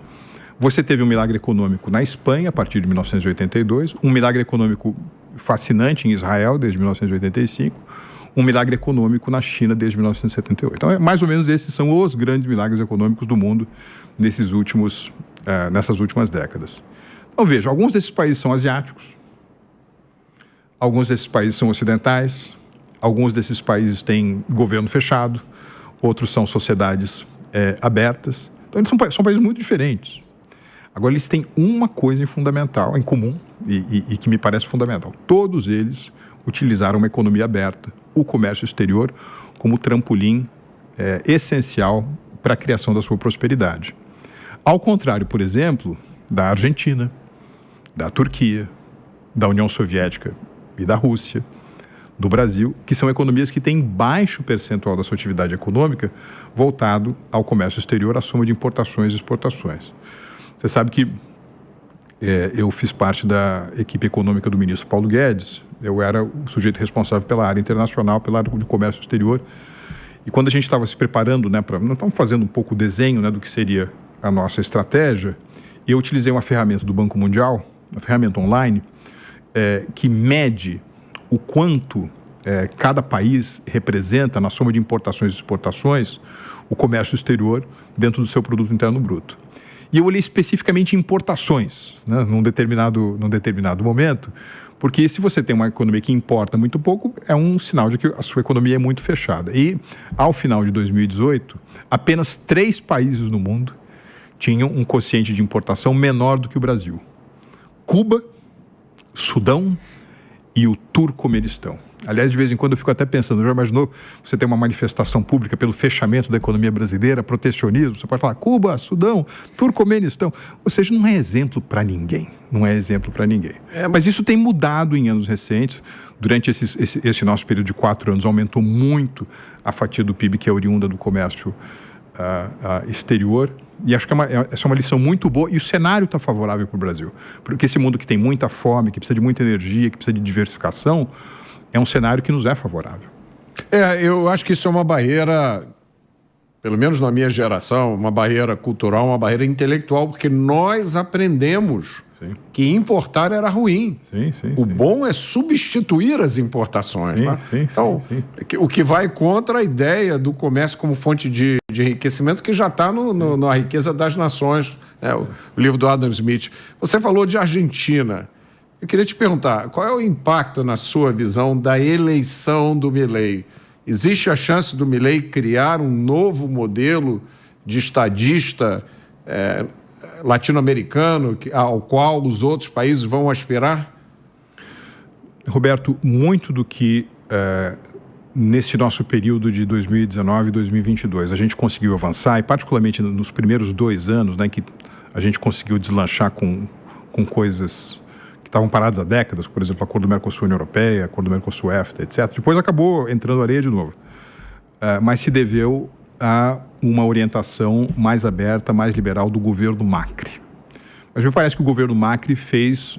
Você teve um milagre econômico na Espanha, a partir de 1982. Um milagre econômico fascinante em Israel, desde 1985. Um milagre econômico na China desde 1978. Então, mais ou menos esses são os grandes milagres econômicos do mundo nessas últimas décadas. Então, veja, alguns desses países são asiáticos, alguns desses países são ocidentais, alguns desses países têm governo fechado, outros são sociedades abertas. Então, eles são países muito diferentes. Agora, eles têm uma coisa fundamental, em comum, e que me parece fundamental. Todos eles utilizaram uma economia aberta, o comércio exterior, como trampolim essencial para a criação da sua prosperidade. Ao contrário, por exemplo, da Argentina, da Turquia, da União Soviética e da Rússia, do Brasil, que são economias que têm baixo percentual da sua atividade econômica voltado ao comércio exterior, à soma de importações e exportações. Você sabe que eu fiz parte da equipe econômica do ministro Paulo Guedes. Eu era o sujeito responsável pela área internacional, pela área de comércio exterior. E quando a gente estava se preparando, né, nós estávamos fazendo um pouco o desenho, né, do que seria a nossa estratégia, eu utilizei uma ferramenta do Banco Mundial, uma ferramenta online, que mede o quanto cada país representa, na soma de importações e exportações, o comércio exterior dentro do seu produto interno bruto. E eu olhei especificamente importações, né, num determinado momento, porque se você tem uma economia que importa muito pouco, é um sinal de que a sua economia é muito fechada. E, ao final de 2018, apenas 3 países no mundo tinham um quociente de importação menor do que o Brasil. Cuba, Sudão e o Turcomenistão. Aliás, de vez em quando eu fico até pensando, já imaginou você ter uma manifestação pública pelo fechamento da economia brasileira, protecionismo, você pode falar Cuba, Sudão, Turcomenistão, ou seja, não é exemplo para ninguém, Mas isso tem mudado em anos recentes. Durante esse nosso período de 4 anos, aumentou muito a fatia do PIB que é oriunda do comércio exterior, e acho que essa é uma lição muito boa, e o cenário está favorável para o Brasil, porque esse mundo que tem muita fome, que precisa de muita energia, que precisa de diversificação, é um cenário que nos é favorável. Eu acho que isso é uma barreira, pelo menos na minha geração, uma barreira cultural, uma barreira intelectual, porque nós aprendemos que importar era ruim. O bom é substituir as importações. Então, o que vai contra a ideia do comércio como fonte de enriquecimento, que já está na riqueza das nações, né? O livro do Adam Smith. Você falou de Argentina. Eu queria te perguntar, qual é o impacto, na sua visão, da eleição do Milei? Existe a chance do Milei criar um novo modelo de estadista latino-americano ao qual os outros países vão aspirar? Roberto, muito do que nesse nosso período de 2019 e 2022 a gente conseguiu avançar, e particularmente nos primeiros 2 anos, né, que a gente conseguiu deslanchar com coisas que estavam paradas há décadas, por exemplo, acordo do Mercosul-União Europeia, acordo do Mercosul-EFTA, etc. Depois acabou entrando areia de novo. Mas se deveu a uma orientação mais aberta, mais liberal do governo Macri. Mas me parece que o governo Macri fez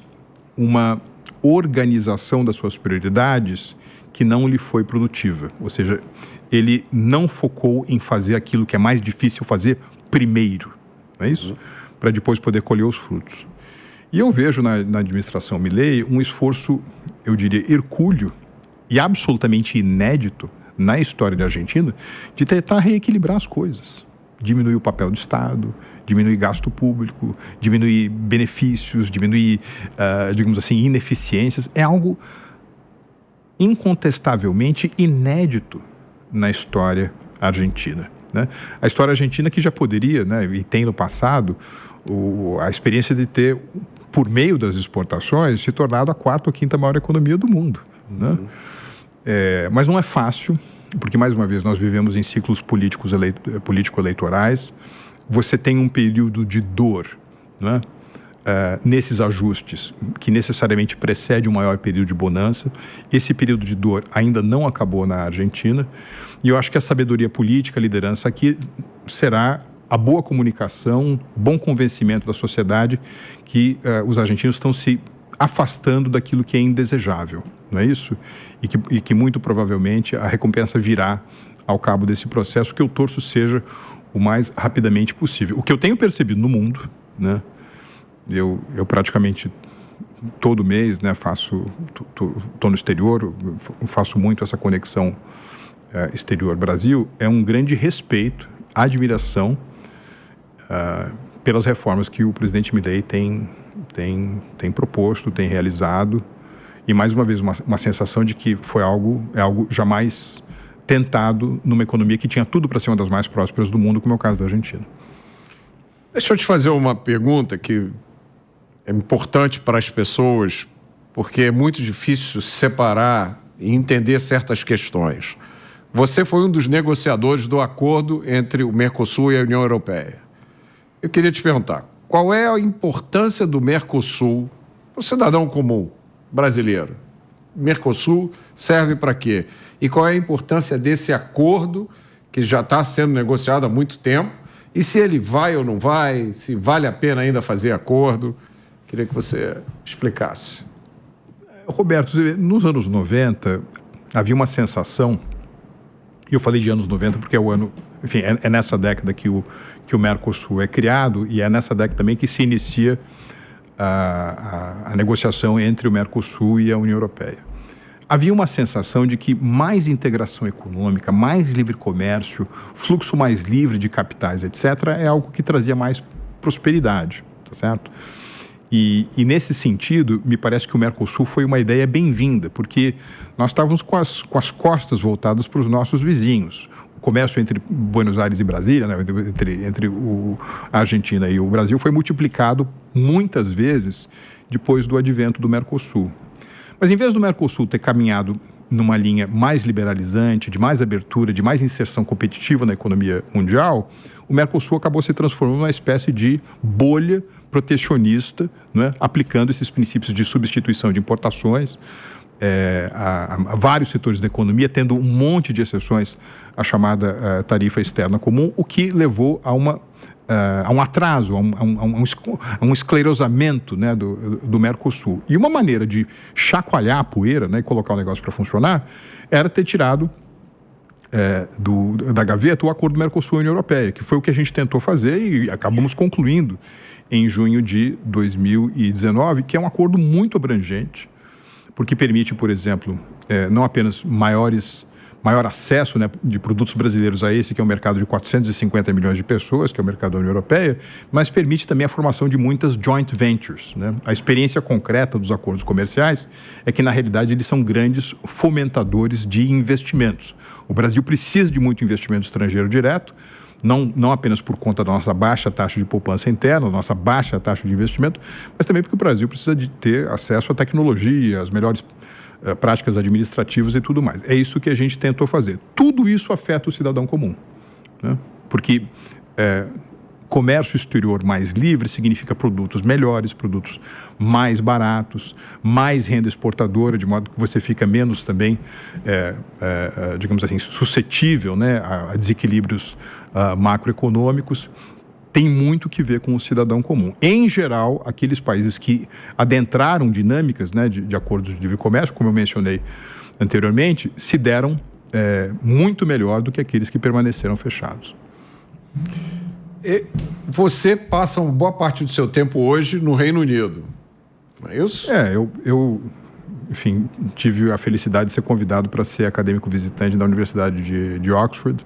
uma organização das suas prioridades que não lhe foi produtiva. Ou seja, ele não focou em fazer aquilo que é mais difícil fazer primeiro, não é isso? Para depois poder colher os frutos. E eu vejo na administração Milei um esforço, eu diria, hercúleo e absolutamente inédito na história da Argentina de tentar reequilibrar as coisas. Diminuir o papel do Estado, diminuir gasto público, diminuir benefícios, diminuir, digamos assim, ineficiências. É algo incontestavelmente inédito na história argentina, né? A história argentina que já poderia, né, e tem no passado, a experiência de ter, por meio das exportações, se tornado a 4ª ou 5ª maior economia do mundo, né? Mas não é fácil, porque, mais uma vez, nós vivemos em ciclos político-eleitorais. Você tem um período de dor, né, nesses ajustes, que necessariamente precede um maior período de bonança. Esse período de dor ainda não acabou na Argentina, e eu acho que a sabedoria política, a liderança aqui, será a boa comunicação, bom convencimento da sociedade que os argentinos estão se afastando daquilo que é indesejável, não é isso? E que muito provavelmente a recompensa virá ao cabo desse processo, que eu torço seja o mais rapidamente possível. O que eu tenho percebido no mundo, né? Eu praticamente todo mês, né, estou no exterior, faço muito essa conexão exterior-Brasil, é um grande respeito, admiração pelas reformas que o presidente Milei tem proposto, tem realizado, e mais uma vez uma sensação de que é algo jamais tentado numa economia que tinha tudo para ser uma das mais prósperas do mundo, como é o caso da Argentina. Deixa eu te fazer uma pergunta que é importante para as pessoas, porque é muito difícil separar e entender certas questões. Você foi um dos negociadores do acordo entre o Mercosul e a União Europeia. Eu queria te perguntar, qual é a importância do Mercosul para o cidadão comum brasileiro? Mercosul serve para quê? E qual é a importância desse acordo que já está sendo negociado há muito tempo? E se ele vai ou não vai? Se vale a pena ainda fazer acordo? Queria que você explicasse. Roberto, nos anos 90, havia uma sensação, e eu falei de anos 90 porque é o ano, enfim, é nessa década que o Mercosul é criado, e é nessa década também que se inicia a negociação entre o Mercosul e a União Europeia. Havia uma sensação de que mais integração econômica, mais livre comércio, fluxo mais livre de capitais, etc., é algo que trazia mais prosperidade, tá certo? E nesse sentido, me parece que o Mercosul foi uma ideia bem-vinda, porque nós estávamos com as costas voltadas para os nossos vizinhos. comércio entre Buenos Aires e Brasília, né, entre a Argentina e o Brasil, foi multiplicado muitas vezes depois do advento do Mercosul. Mas em vez do Mercosul ter caminhado numa linha mais liberalizante, de mais abertura, de mais inserção competitiva na economia mundial, o Mercosul acabou se transformando numa espécie de bolha protecionista, né, aplicando esses princípios de substituição de importações a vários setores da economia, tendo um monte de exceções à chamada tarifa externa comum, o que levou a um atraso, a um esclerosamento, né, do Mercosul. E uma maneira de chacoalhar a poeira, né, e colocar o negócio para funcionar era ter tirado da gaveta o acordo Mercosul-União Europeia, que foi o que a gente tentou fazer e acabamos concluindo em junho de 2019, que é um acordo muito abrangente, porque permite, por exemplo, não apenas maior acesso, né, de produtos brasileiros a esse, que é um mercado de 450 milhões de pessoas, que é o mercado da União Europeia, mas permite também a formação de muitas joint ventures, né? A experiência concreta dos acordos comerciais é que, na realidade, eles são grandes fomentadores de investimentos. O Brasil precisa de muito investimento estrangeiro direto, não apenas por conta da nossa baixa taxa de poupança interna, da nossa baixa taxa de investimento, mas também porque o Brasil precisa de ter acesso à tecnologia, às melhores práticas administrativas e tudo mais. É isso que a gente tentou fazer. Tudo isso afeta o cidadão comum, né? Porque comércio exterior mais livre significa produtos melhores, produtos mais baratos, mais renda exportadora, de modo que você fica menos também, digamos assim, suscetível, né, a desequilíbrios macroeconômicos. Tem muito que ver com o cidadão comum. Em geral, aqueles países que adentraram dinâmicas, né, de acordos de livre comércio, como eu mencionei anteriormente, se deram muito melhor do que aqueles que permaneceram fechados. Você passa uma boa parte do seu tempo hoje no Reino Unido, não é isso? Eu enfim, tive a felicidade de ser convidado para ser acadêmico visitante da Universidade de Oxford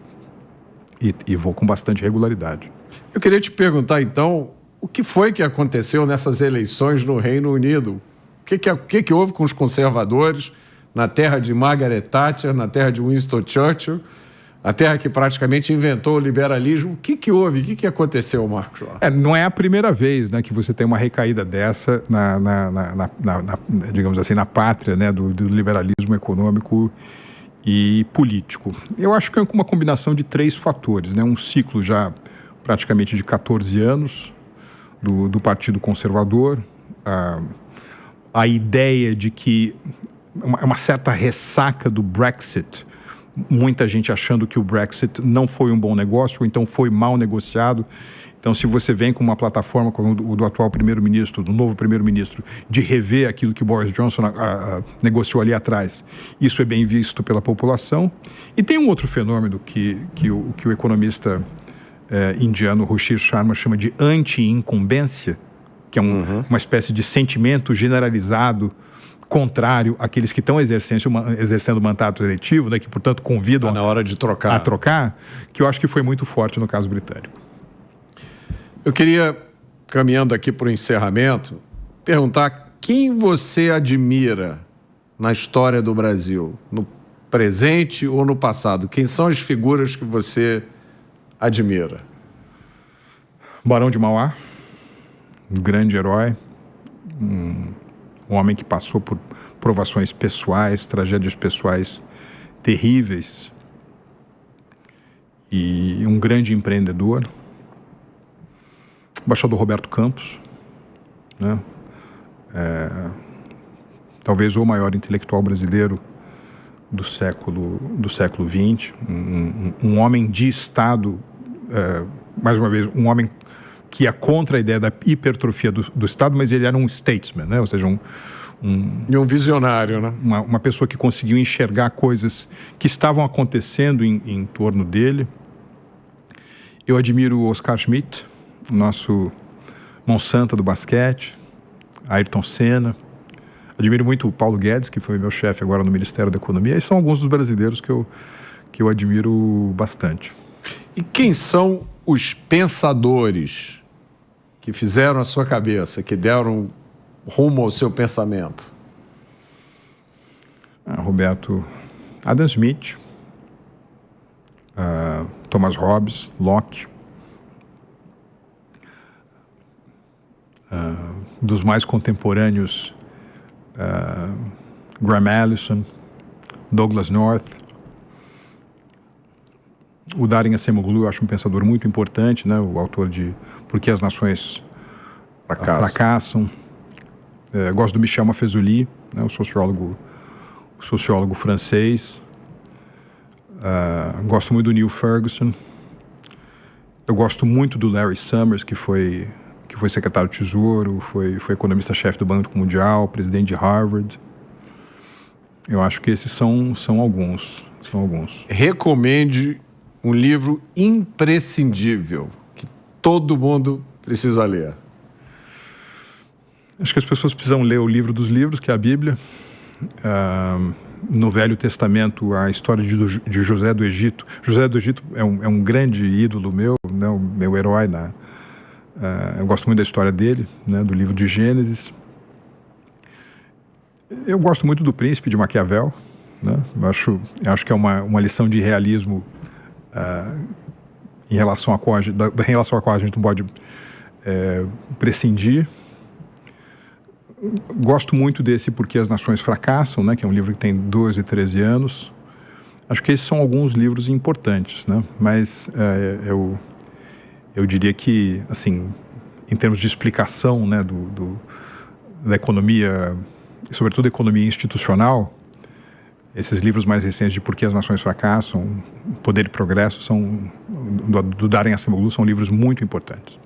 e vou com bastante regularidade. Eu queria te perguntar, então, o que foi que aconteceu nessas eleições no Reino Unido? O que houve com os conservadores na terra de Margaret Thatcher, na terra de Winston Churchill, a terra que praticamente inventou o liberalismo? O que houve? O que aconteceu, Marcos? Não é a primeira vez, né, que você tem uma recaída dessa digamos assim, na pátria, né, do liberalismo econômico e político. Eu acho que é uma combinação de 3 fatores, né? Um ciclo já praticamente de 14 anos do Partido Conservador, a ideia de que uma certa ressaca do Brexit, muita gente achando que o Brexit não foi um bom negócio, ou então foi mal negociado. Então, se você vem com uma plataforma como o do atual primeiro-ministro, do novo primeiro-ministro, de rever aquilo que o Boris Johnson negociou ali atrás, isso é bem visto pela população. E tem um outro fenômeno que o economista indiano Ruchir Sharma chama de anti-incumbência, que é uma espécie de sentimento generalizado contrário àqueles que estão exercendo mandato eletivo, né, que, portanto, convidam na hora de trocar. A trocar, que eu acho que foi muito forte no caso britânico. Eu queria, caminhando aqui para o encerramento, perguntar quem você admira na história do Brasil, no presente ou no passado? Quem são as figuras que você admira? Barão de Mauá, um grande herói, um homem que passou por provações pessoais, tragédias pessoais terríveis, e um grande empreendedor. O embaixador Roberto Campos, né? Talvez o maior intelectual brasileiro do século XX, um homem de Estado, mais uma vez, um homem que é contra a ideia da hipertrofia do Estado, mas ele era um statesman, né? Ou seja, um visionário, né? Uma pessoa que conseguiu enxergar coisas que estavam acontecendo em torno dele. Eu admiro o Oscar Schmidt, o nosso Monsanto do basquete, Ayrton Senna. Admiro muito o Paulo Guedes, que foi meu chefe agora no Ministério da Economia. E são alguns dos brasileiros que eu admiro bastante. E quem são os pensadores que fizeram a sua cabeça, que deram rumo ao seu pensamento? Roberto, Adam Smith, Thomas Hobbes, Locke. Dos mais contemporâneos, Graham Allison, Douglass North. O Darin Acemoglu eu acho um pensador muito importante, né? O autor de Por que as Nações Fracassam. Gosto do Michel Maffezoli, né? o sociólogo francês. Gosto muito do Neil Ferguson. Eu gosto muito do Larry Summers, que foi secretário do Tesouro, foi economista-chefe do Banco Mundial, presidente de Harvard. Eu acho que esses são alguns. Recomende um livro imprescindível que todo mundo precisa ler. Acho que as pessoas precisam ler o livro dos livros, que é a Bíblia. No Velho Testamento, a história de José do Egito. José do Egito é um grande ídolo meu, né, o meu herói. Eu gosto muito da história dele, né, do livro de Gênesis. Eu gosto muito do Príncipe de Maquiavel. Né? Eu acho que é uma lição de realismo em relação a qual a gente não pode prescindir. Gosto muito desse Por que as Nações Fracassam, né, que é um livro que tem 12, 13 anos. Acho que esses são alguns livros importantes, né? Mas eu diria que, assim, em termos de explicação, né, da economia, sobretudo economia institucional, esses livros mais recentes de Por que as Nações Fracassam, Poder e Progresso, do Darin Acemoglu, são livros muito importantes.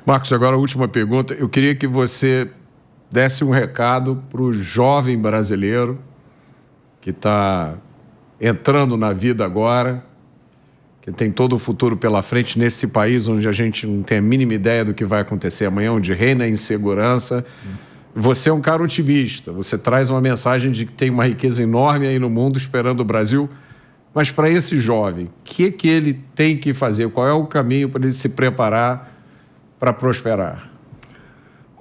Marcos, agora a última pergunta. Eu queria que você desse um recado para o jovem brasileiro que está entrando na vida agora, que tem todo o futuro pela frente nesse país onde a gente não tem a mínima ideia do que vai acontecer amanhã, onde reina a insegurança. Você é um cara otimista, você traz uma mensagem de que tem uma riqueza enorme aí no mundo esperando o Brasil, mas para esse jovem, o que ele tem que fazer? Qual é o caminho para ele se preparar para prosperar?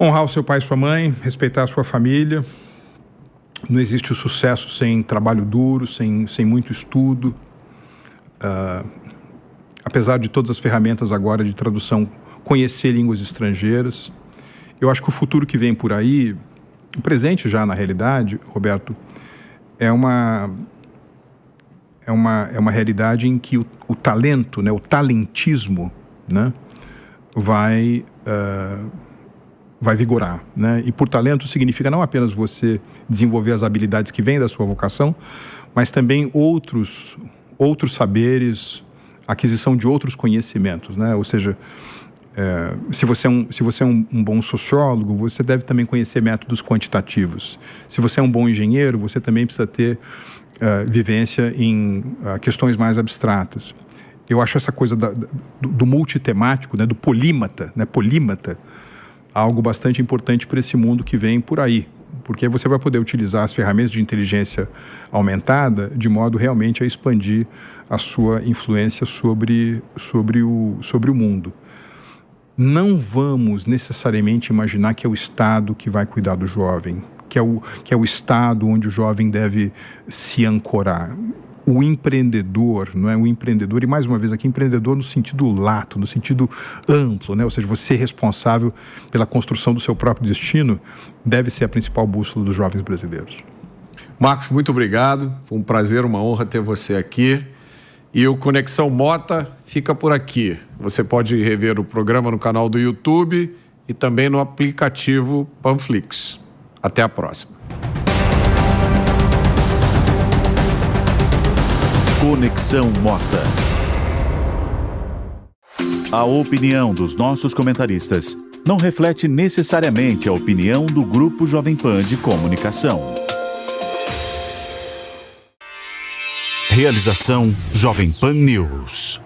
Honrar o seu pai e sua mãe, respeitar a sua família. Não existe o sucesso sem trabalho duro, sem muito estudo. Apesar de todas as ferramentas agora de tradução, conhecer línguas estrangeiras. Eu acho que o futuro que vem por aí, o presente já na realidade, Roberto, é uma realidade em que o talento, né, o talentismo, né, vai vigorar, né? E por talento significa não apenas você desenvolver as habilidades que vêm da sua vocação, mas também outros saberes, aquisição de outros conhecimentos, né? Ou seja, se você é um bom sociólogo, você deve também conhecer métodos quantitativos. Se você é um bom engenheiro, você também precisa ter vivência em questões mais abstratas. Eu acho essa coisa do multitemático, né, do polímata, algo bastante importante para esse mundo que vem por aí, porque você vai poder utilizar as ferramentas de inteligência aumentada de modo realmente a expandir a sua influência sobre o mundo. Não vamos necessariamente imaginar que é o Estado que vai cuidar do jovem, que é o Estado onde o jovem deve se ancorar. O empreendedor, não é? O empreendedor, e mais uma vez aqui, empreendedor no sentido lato, no sentido amplo, né? Ou seja, você responsável pela construção do seu próprio destino, deve ser a principal bússola dos jovens brasileiros. Marcos, muito obrigado. Foi um prazer, uma honra ter você aqui. E o Conexão Mota fica por aqui. Você pode rever o programa no canal do YouTube e também no aplicativo Panflix. Até a próxima. Conexão Mota. A opinião dos nossos comentaristas não reflete necessariamente a opinião do Grupo Jovem Pan de Comunicação. Realização Jovem Pan News.